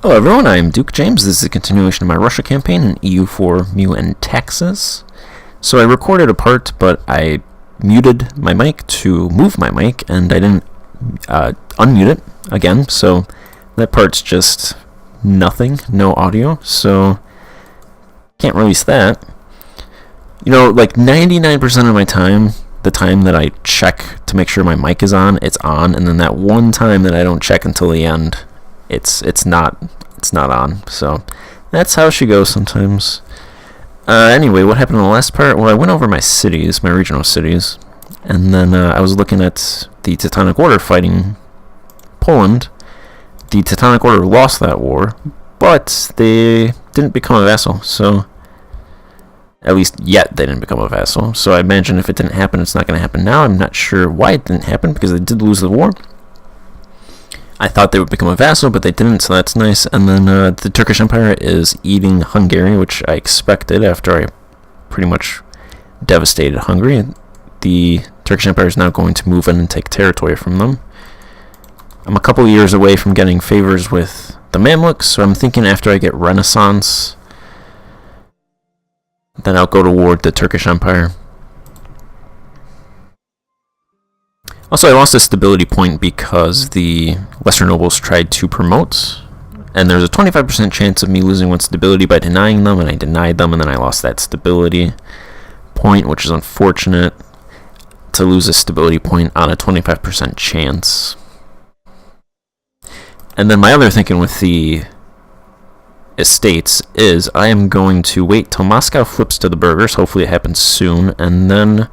Hello everyone, I am Duke James. This is a continuation of my Russia campaign in EU4 Meiou and Taxes. So I recorded a part, but I muted my mic to move my mic, and I didn't unmute it again, so that part's just nothing, no audio, so can't release that. You know, like 99% of my time, the time that I check to make sure my mic is on, it's on, and then that one time that I don't check until the end, it's not on. So that's how she goes sometimes. Anyway, what happened in the last part? Well, I went over my cities, my regional cities, and then I was looking at the Teutonic Order fighting Poland. The Teutonic Order lost that war, but they didn't become a vassal, so at least yet they didn't become a vassal. So I imagine if it didn't happen, it's not going to happen now. I'm not sure why it didn't happen, because they did lose the war. I thought they would become a vassal, but they didn't, so that's nice. And then the Turkish Empire is eating Hungary, which I expected after I pretty much devastated Hungary. The Turkish Empire is now going to move in and take territory from them. I'm a couple years away from getting favors with the Mamluks, so I'm thinking after I get Renaissance, then I'll go toward the Turkish Empire. Also, I lost a stability point because the Western nobles tried to promote, and there's a 25% chance of me losing one stability by denying them, and I denied them, and then I lost that stability point, which is unfortunate to lose a stability point on a 25% chance. And then my other thinking with the estates is I am going to wait till Moscow flips to the burghers, hopefully it happens soon, and then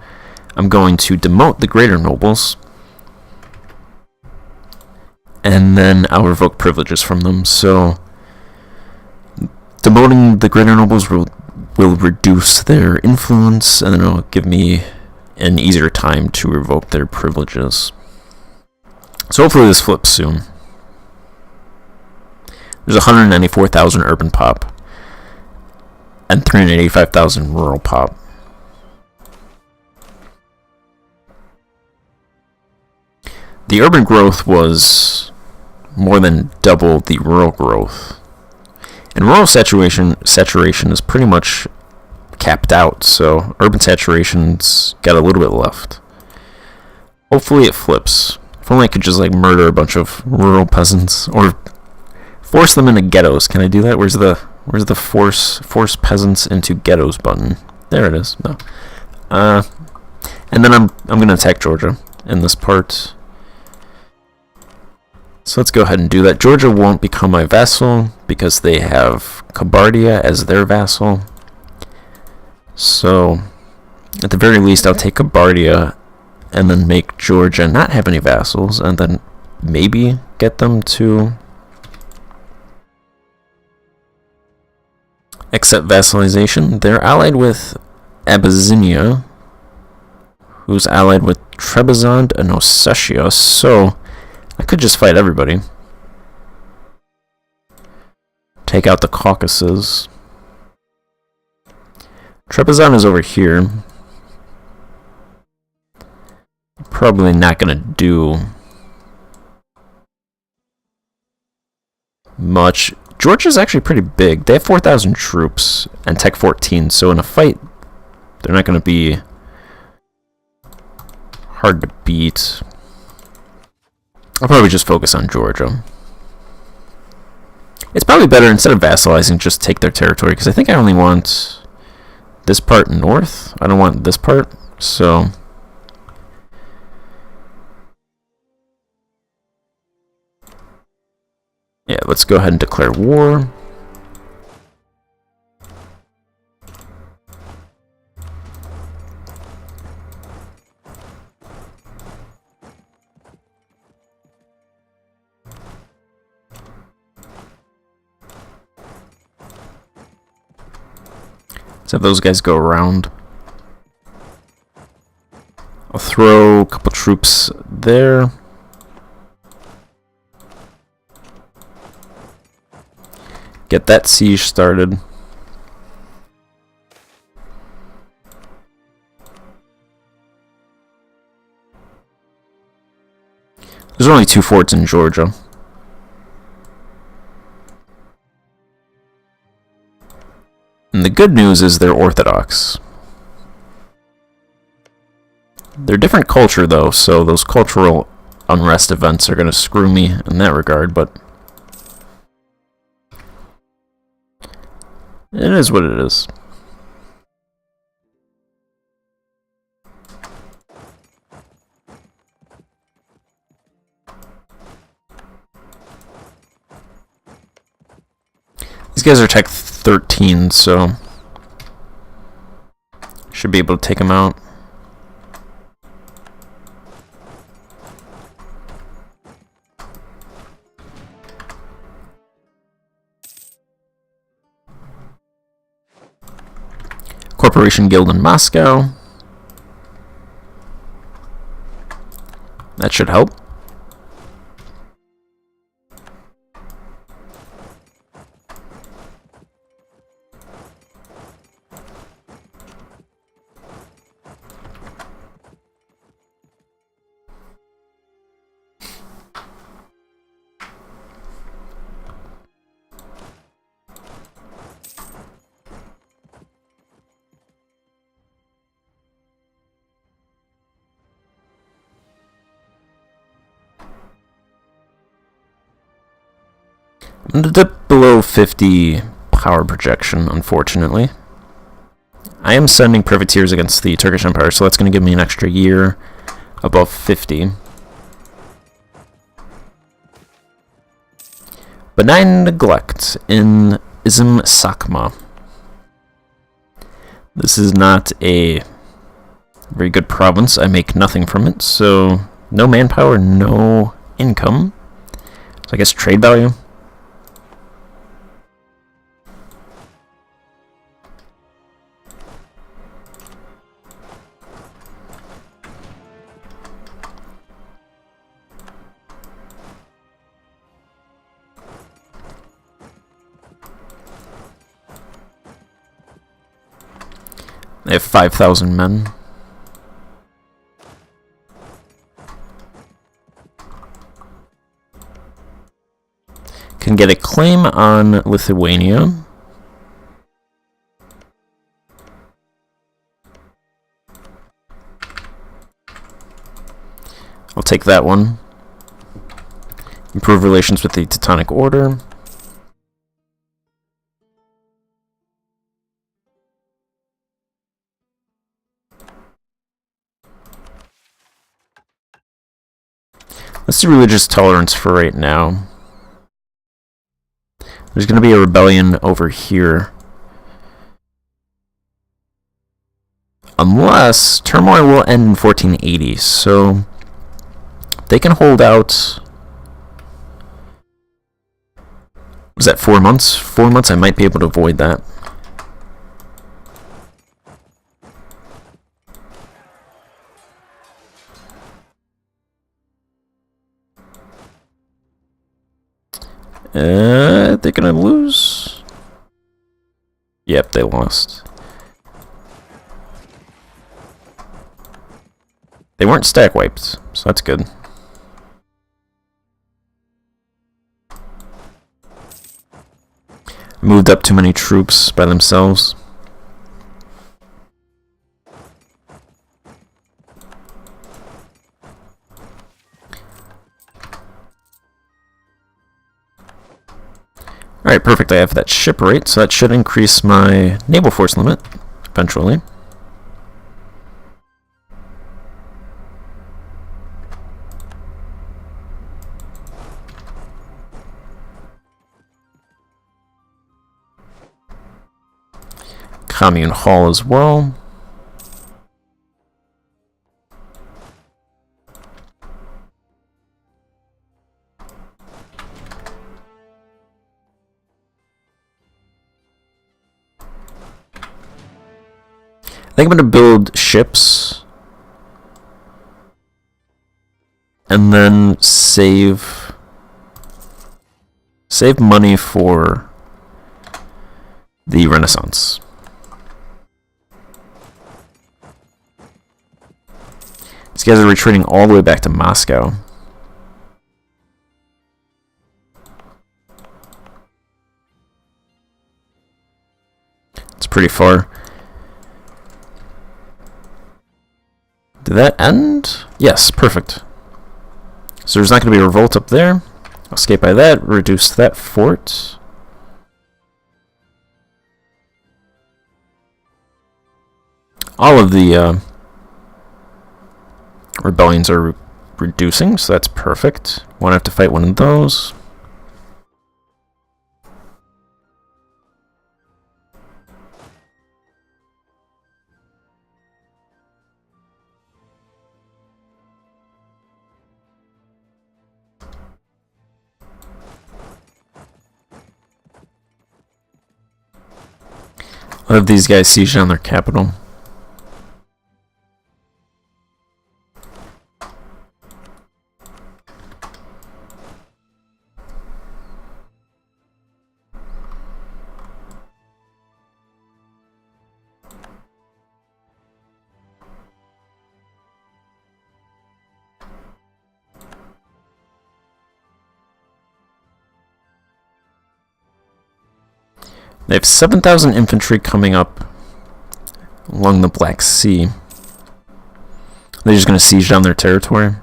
I'm going to demote the greater nobles, and then I'll revoke privileges from them. So demoting the greater nobles will reduce their influence, and then it'll give me an easier time to revoke their privileges. So hopefully this flips soon. There's 194,000 urban pop and 385,000 rural pop. The urban growth was more than double the rural growth. And rural saturation is pretty much capped out, so urban saturation's got a little bit left. Hopefully it flips. If only I could just like murder a bunch of rural peasants or force them into ghettos. Can I do that? Where's the force peasants into ghettos button? There it is. No. And then I'm gonna attack Georgia in this part. So let's go ahead and do that. Georgia won't become my vassal because they have Kabardia as their vassal. So at the very least, I'll take Kabardia and then make Georgia not have any vassals, and then maybe get them to accept vassalization. They're allied with Abyssinia, who's allied with Trebizond and Ossetia, so I could just fight everybody. Take out the Caucuses. Trebizond is over here. Probably not gonna do much. Georgia's actually pretty big. They have 4,000 troops and Tech 14, so in a fight, they're not gonna be hard to beat. I'll probably just focus on Georgia. It's probably better, instead of vassalizing, just take their territory, because I think I only want this part north. I don't want this part, so yeah, let's go ahead and declare war. Let's have those guys go around. I'll throw a couple troops there. Get that siege started. There's only 2 forts in Georgia. And the good news is they're Orthodox. They're different culture, though, so those cultural unrest events are going to screw me in that regard, but it is what it is. These guys are Tech 13, so should be able to take them out. Corporation Guild in Moscow. That should help. I'm going to dip below 50 power projection, unfortunately. I am sending privateers against the Turkish Empire, so that's going to give me an extra year above 50. Benign neglect in Izm Sakma. This is not a very good province. I make nothing from it, so no manpower, no income. So I guess trade value. They have 5,000 men. Can get a claim on Lithuania. I'll take that one. Improve relations with the Teutonic Order. Let's do religious tolerance for right now. There's going to be a rebellion over here. Unless turmoil will end in 1480, so they can hold out. Was that 4 months? 4 months, I might be able to avoid that. They're gonna lose. Yep, they lost. They weren't stack wiped, so that's good. Moved up too many troops by themselves. Alright, perfect. I have that ship rate, so that should increase my naval force limit eventually. Commune Hall as well. I think I'm going to build ships and then save money for the Renaissance. These guys are retreating all the way back to Moscow. Let's pretty far. Did that end? Yes, perfect. So there's not going to be a revolt up there. Escape by that, reduce that fort. All of the rebellions are reducing, so that's perfect. Won't have to fight one of those. I'll have these guys siege on their capital. They have 7,000 infantry coming up along the Black Sea. They're just going to siege down their territory.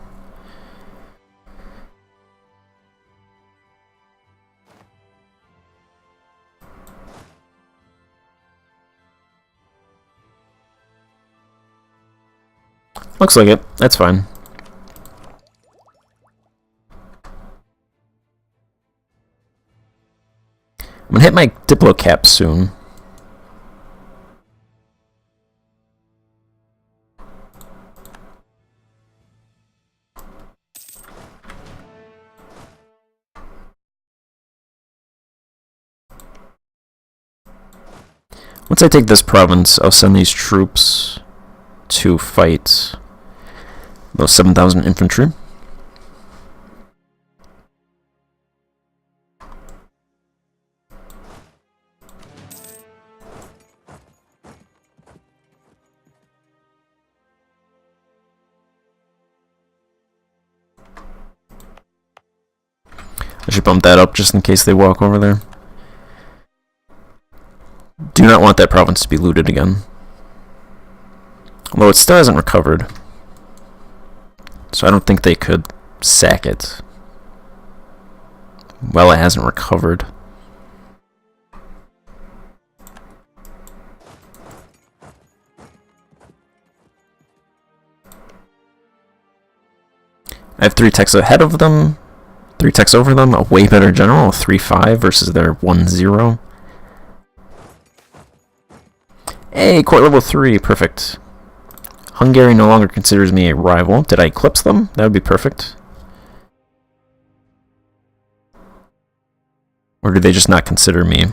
Looks like it. That's fine. I'm gonna hit my Diplo cap soon. Once I take this province, I'll send these troops to fight those 7,000 infantry. I should bump that up just in case they walk over there. Do not want that province to be looted again. Although it still hasn't recovered. So I don't think they could sack it. Well, it hasn't recovered. I have 3 techs ahead of them. 3 techs over them, a way better general, a 3-5 versus their 1-0. Hey, court level 3, perfect. Hungary no longer considers me a rival. Did I eclipse them? That would be perfect. Or did they just not consider me?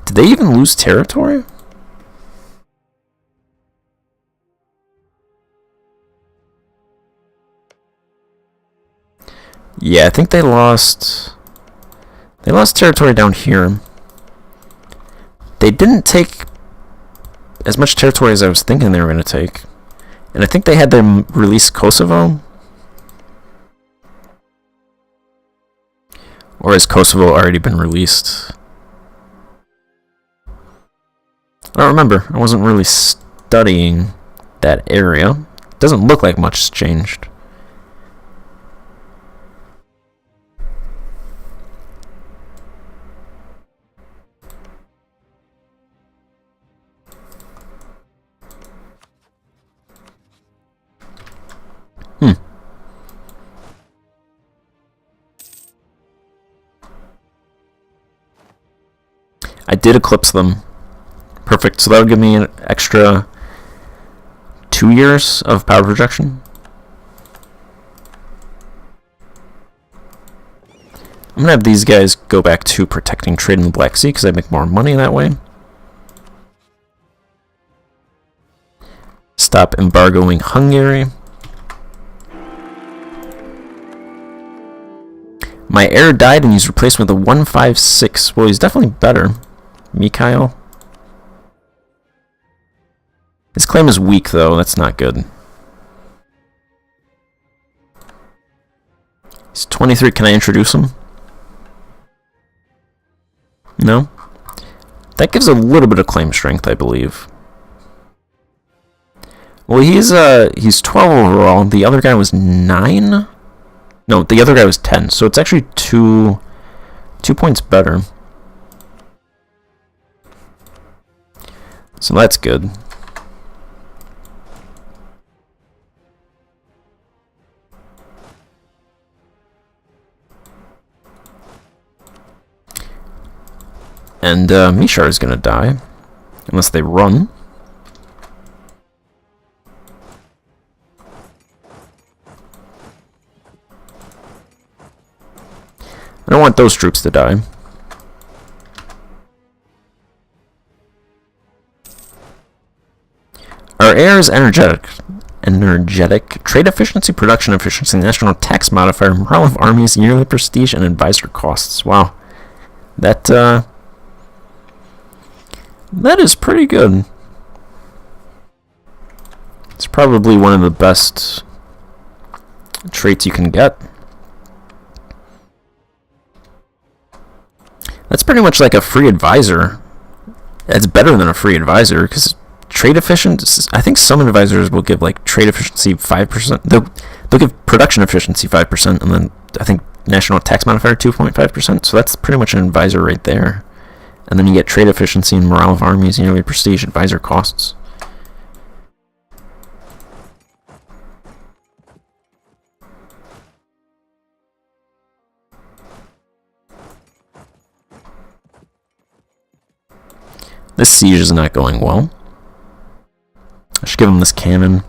Did they even lose territory? Yeah, I think they lost territory down here. They didn't take as much territory as I was thinking they were going to take. And I think they had them release Kosovo. Or has Kosovo already been released? I don't remember. I wasn't really studying that area. Doesn't look like much has changed. I did eclipse them. Perfect. So that would give me an extra 2 years of power projection. I'm going to have these guys go back to protecting trade in the Black Sea because I make more money that way. Stop embargoing Hungary. My heir died and he's replaced with a 156. Well, he's definitely better. Mikhail. His claim is weak, though. That's not good. He's 23, can I introduce him? No? That gives a little bit of claim strength, I believe. Well, he's 12 overall. The other guy was 9? No, the other guy was 10. So it's actually 2 points better. So that's good. And Mishar is going to die, unless they run. I don't want those troops to die. Our air is energetic, trade efficiency, production efficiency, national tax modifier, morale of armies, yearly prestige, and advisor costs. Wow, that is pretty good. It's probably one of the best traits you can get. That's pretty much like a free advisor. It's better than a free advisor, because trade efficiency, I think some advisors will give like trade efficiency 5%. They'll give production efficiency 5%, and then I think national tax modifier 2.5%. So that's pretty much an advisor right there. And then you get trade efficiency and morale of armies, yearly prestige, advisor costs. This siege is not going well. I should give them this cannon.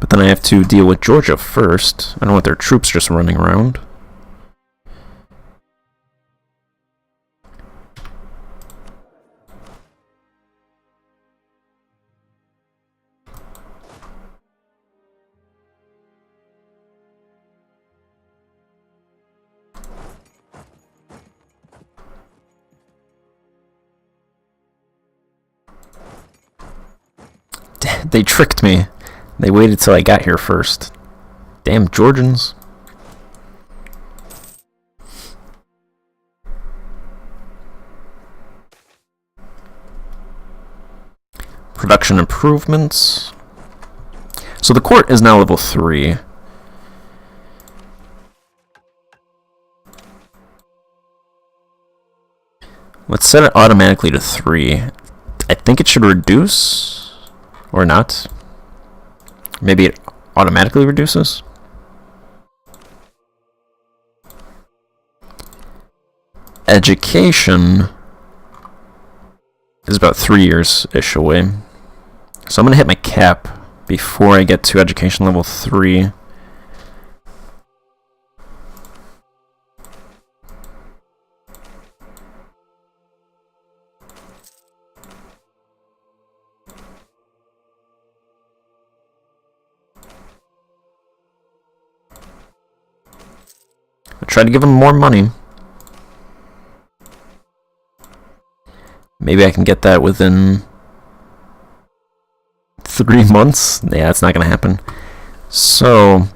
But then I have to deal with Georgia first. I don't want their troops just running around. They tricked me. They waited till I got here first. Damn Georgians. Production improvements. So the court is now level 3. Let's set it automatically to 3. I think it should reduce. Or not. Maybe it automatically reduces. Education is about 3 years-ish away. So I'm going to hit my cap before I get to education level 3. Try to give him more money. Maybe I can get that within 3 months. Yeah, that's not going to happen. So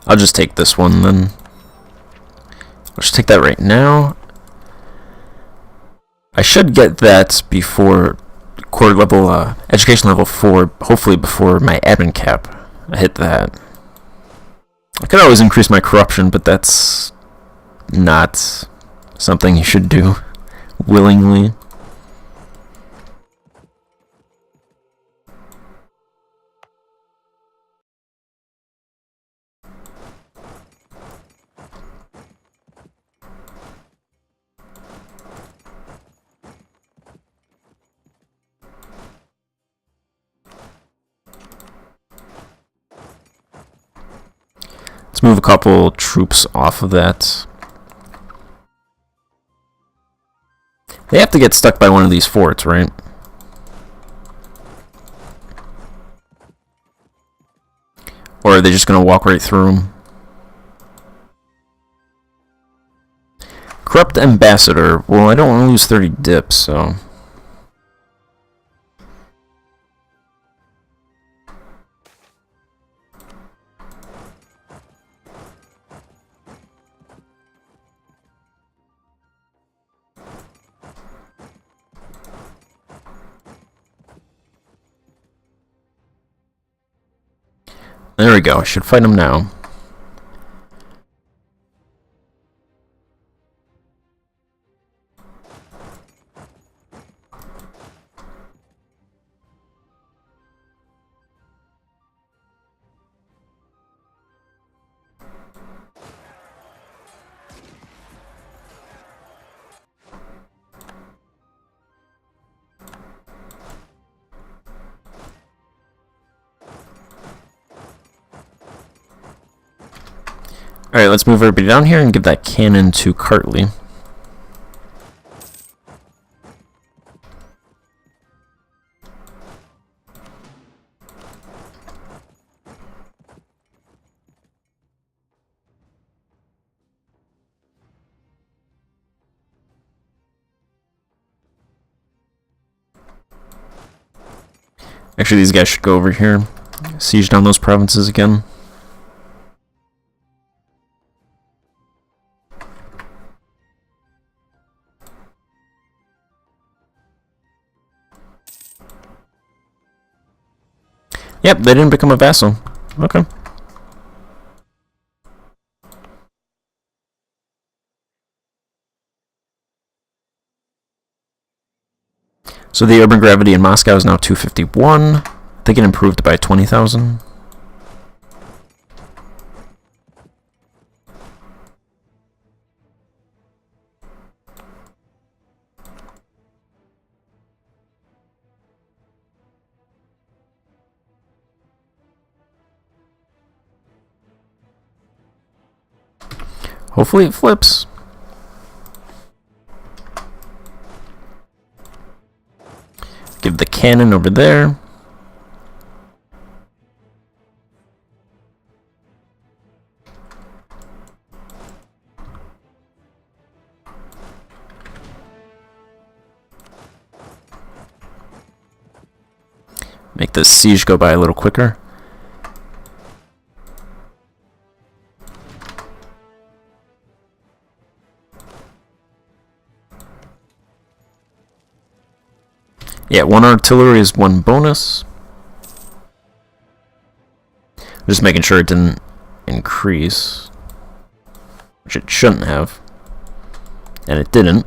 I'll just take this one then. I'll just take that right now. I should get that before core level, education level 4, hopefully before my admin cap. I hit that. I could always increase my corruption, but that's not something you should do willingly. Let's move a couple troops off of that. They have to get stuck by one of these forts, right? Or are they just going to walk right through them? Corrupt ambassador. Well, I don't want to lose 30 dips, so... There we go. I should fight him now. Alright, let's move everybody down here and give that cannon to Cartley. Actually, these guys should go over here, siege down those provinces again. Yep, they didn't become a vassal. Okay. So the urban gravity in Moscow is now 251. I think it improved by 20,000. Hopefully it flips. Give the cannon over there. Make this siege go by a little quicker. Yeah, 1 artillery is 1 bonus. Just making sure it didn't increase, which it shouldn't have, and it didn't.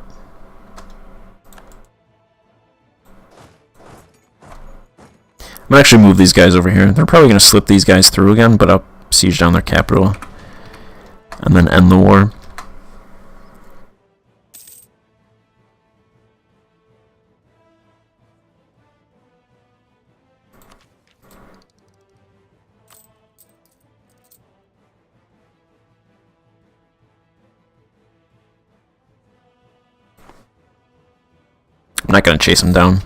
I'm gonna actually move these guys over here. They're probably gonna slip these guys through again, but I'll siege down their capital and then end the war. I'm not going to chase him down.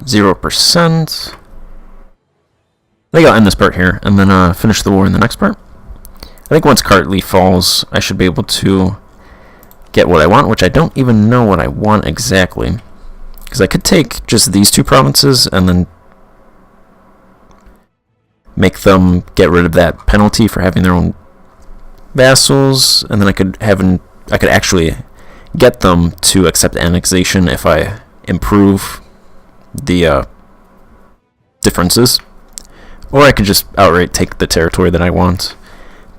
%. I think I'll end this part here and then finish the war in the next part. I think once Cartley falls, I should be able to get what I want, which I don't even know what I want exactly. Because I could take just these 2 provinces and then make them get rid of that penalty for having their own vassals, and then I could actually get them to accept annexation if I improve the differences, or I could just outright take the territory that I want.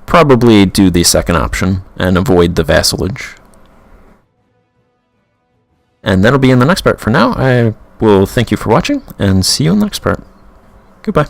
Probably do the second option and avoid the vassalage. And that'll be in the next part. For now, I will thank you for watching and see you in the next part. Goodbye.